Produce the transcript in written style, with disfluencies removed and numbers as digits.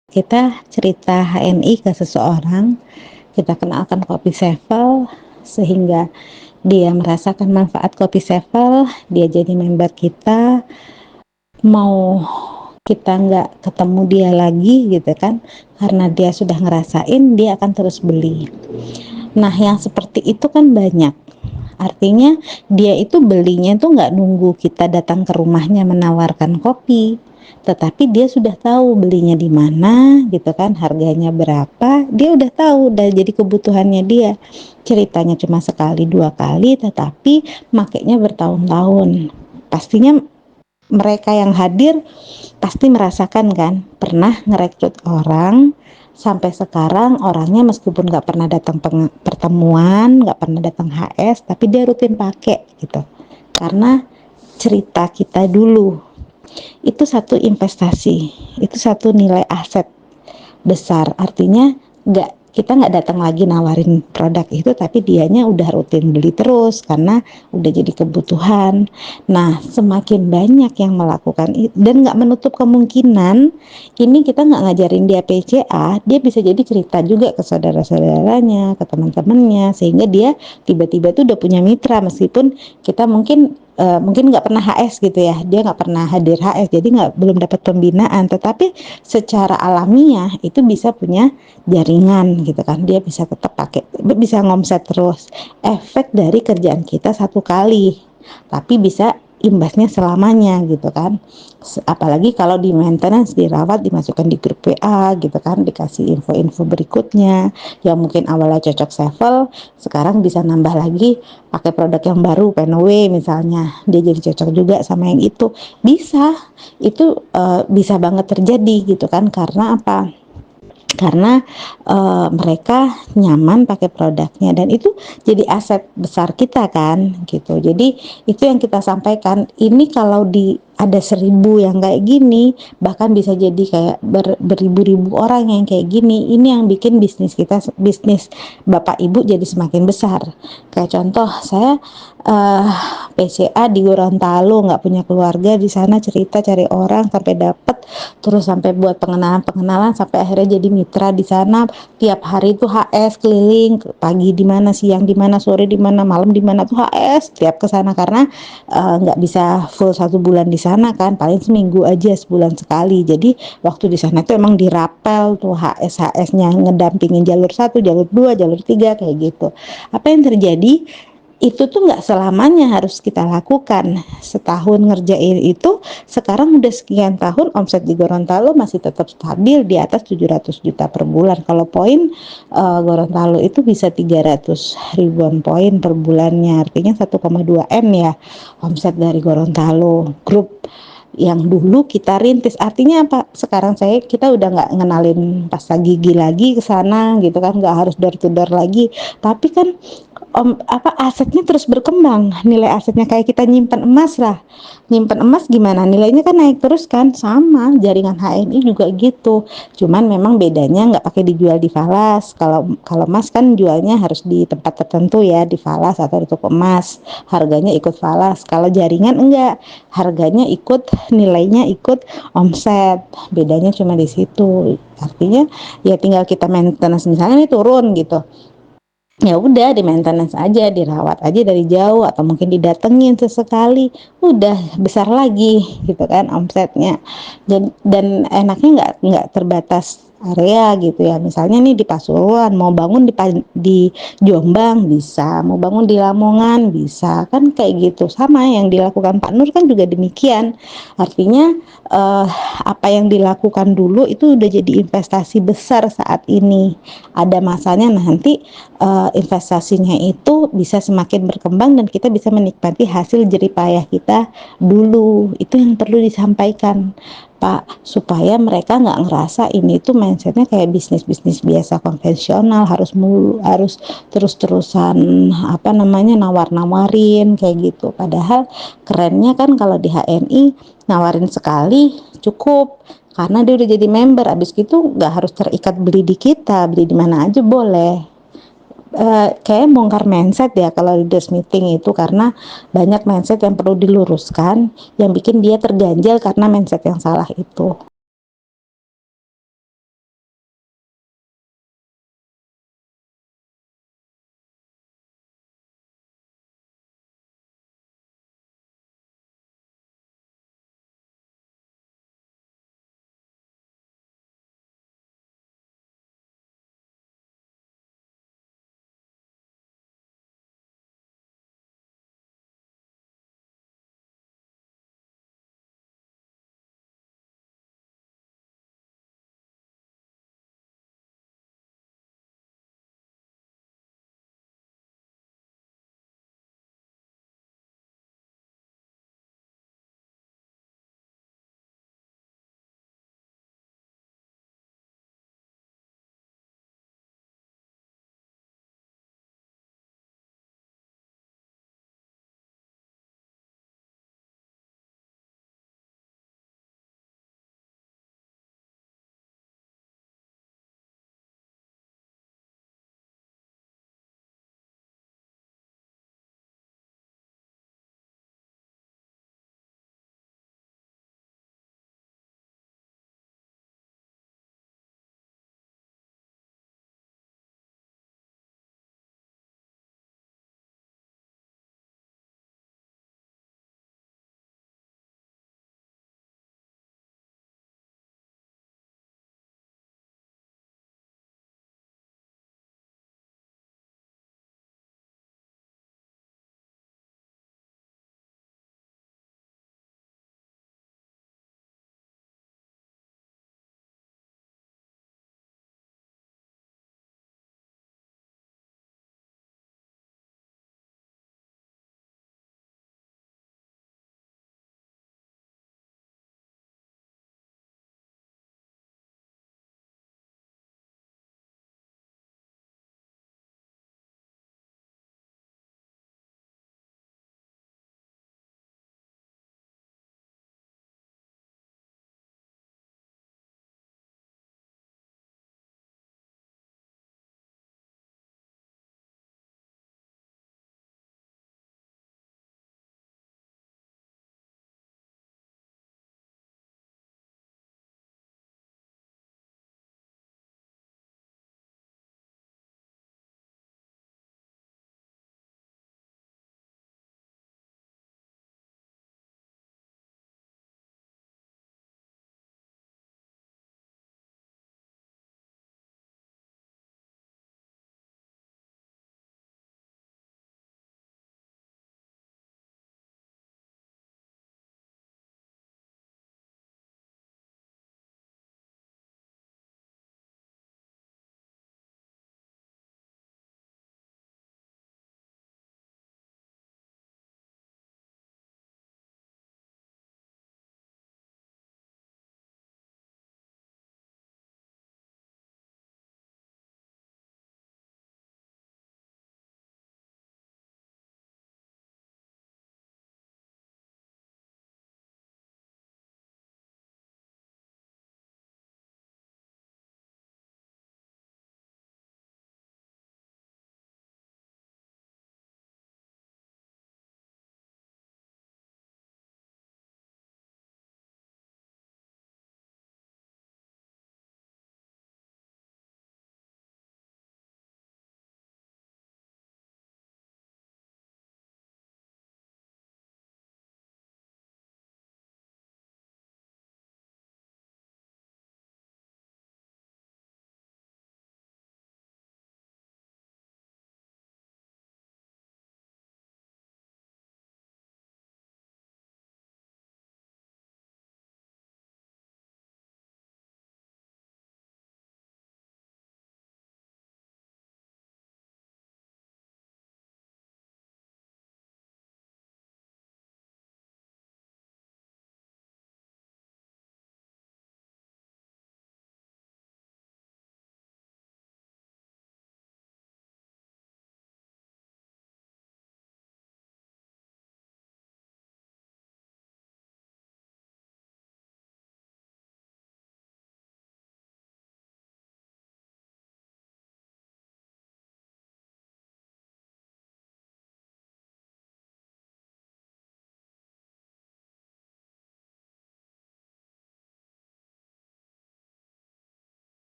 Kita cerita HNI ke seseorang, kita kenalkan kopi Sevel, sehingga dia merasakan manfaat kopi Sevel, dia jadi member kita, mau kita nggak ketemu dia lagi gitu kan, karena dia sudah ngerasain, dia akan terus beli. Nah, yang seperti itu kan banyak. Artinya dia itu belinya tuh nggak nunggu kita datang ke rumahnya menawarkan kopi, tetapi dia sudah tahu belinya di mana gitu kan, harganya berapa, dia udah tahu, udah jadi kebutuhannya dia. Ceritanya cuma sekali dua kali, tetapi makainya bertahun-tahun. Pastinya mereka yang hadir pasti merasakan kan, pernah ngerekrut orang sampai sekarang orangnya meskipun nggak pernah datang pertemuan, nggak pernah datang HS, tapi dia rutin pakai gitu, karena cerita kita dulu. Itu satu investasi, itu satu nilai aset besar. Artinya kita nggak datang lagi nawarin produk itu, tapi dianya udah rutin beli terus karena udah jadi kebutuhan. Nah, semakin banyak yang melakukan itu dan nggak menutup kemungkinan ini kita nggak ngajarin dia PCA, dia bisa jadi cerita juga ke saudara-saudaranya, ke teman-temannya, sehingga dia tiba-tiba tuh udah punya mitra, meskipun kita mungkin nggak pernah HS gitu ya, dia nggak pernah hadir HS, jadi belum dapat pembinaan, tetapi secara alamiah itu bisa punya jaringan gitu kan, dia bisa tetap pakai, bisa ngomset terus. Efek dari kerjaan kita satu kali, tapi bisa imbasnya selamanya gitu kan. Apalagi kalau di maintenance, dirawat, dimasukkan di grup WA gitu kan, dikasih info-info berikutnya yang mungkin awalnya cocok Sevel, sekarang bisa nambah lagi pakai produk yang baru, Penoway misalnya, dia jadi cocok juga sama yang itu. Bisa banget terjadi gitu kan. Karena apa? Karena mereka nyaman pakai produknya, dan itu jadi aset besar kita kan gitu. Jadi itu yang kita sampaikan, ini kalau ada 1.000 yang kayak gini, bahkan bisa jadi kayak beribu-ribu orang yang kayak gini. Ini yang bikin bisnis bapak ibu jadi semakin besar. Kayak contoh, saya PCA di Gorontalo, nggak punya keluarga di sana, cerita cari orang sampai dapet, terus sampai buat pengenalan sampai akhirnya jadi mitra di sana. Tiap hari itu HS keliling, pagi di mana, siang di mana, sore di mana, malam di mana tuh HS tiap ke sana, karena nggak bisa full 1 bulan di sana kan, paling seminggu aja, sebulan sekali. Jadi waktu di sana tuh emang dirapel tuh HS-nya, ngedampingin jalur 1, jalur 2, jalur 3 kayak gitu. Apa yang terjadi? Itu tuh nggak selamanya harus kita lakukan. Setahun ngerjain itu, sekarang udah sekian tahun omset di Gorontalo masih tetap stabil di atas 700 juta per bulan. Kalau poin Gorontalo itu bisa 300 ribuan poin per bulannya, artinya 1,2 M ya omset dari Gorontalo grup yang dulu kita rintis. Artinya apa? Sekarang kita udah nggak ngenalin pasta gigi lagi ke sana gitu kan, nggak harus door to door lagi, tapi kan asetnya terus berkembang, nilai asetnya kayak kita nyimpen emas lah. Nyimpen emas gimana, nilainya kan naik terus kan, sama jaringan HNI juga gitu. Cuman memang bedanya nggak pakai dijual di falas. Kalau emas kan jualnya harus di tempat tertentu ya, di falas atau di toko emas, harganya ikut falas. Kalau jaringan enggak, harganya ikut, nilainya ikut omset, bedanya cuma di situ. Artinya ya tinggal kita maintenance, misalnya ini turun gitu, ya udah di maintenance aja, dirawat aja dari jauh, atau mungkin didatengin sesekali, udah besar lagi gitu kan omsetnya. Dan enaknya nggak terbatas area gitu ya, misalnya nih di Pasuruan mau bangun di Jombang bisa, mau bangun di Lamongan bisa kan, kayak gitu. Sama yang dilakukan Pak Nur kan juga demikian. Artinya apa yang dilakukan dulu itu udah jadi investasi besar saat ini. Ada masanya nanti investasinya itu bisa semakin berkembang dan kita bisa menikmati hasil jerih payah kita dulu. Itu yang perlu disampaikan, Pak, supaya mereka nggak ngerasa ini tuh mindsetnya kayak bisnis biasa konvensional, harus terus-terusan nawar-nawarin kayak gitu. Padahal kerennya kan kalau di HNI nawarin sekali cukup, karena dia udah jadi member, abis gitu nggak harus terikat beli di kita, beli di mana aja boleh. Kayak bongkar mindset ya kalau di desk meeting itu, karena banyak mindset yang perlu diluruskan yang bikin dia terganjal karena mindset yang salah itu.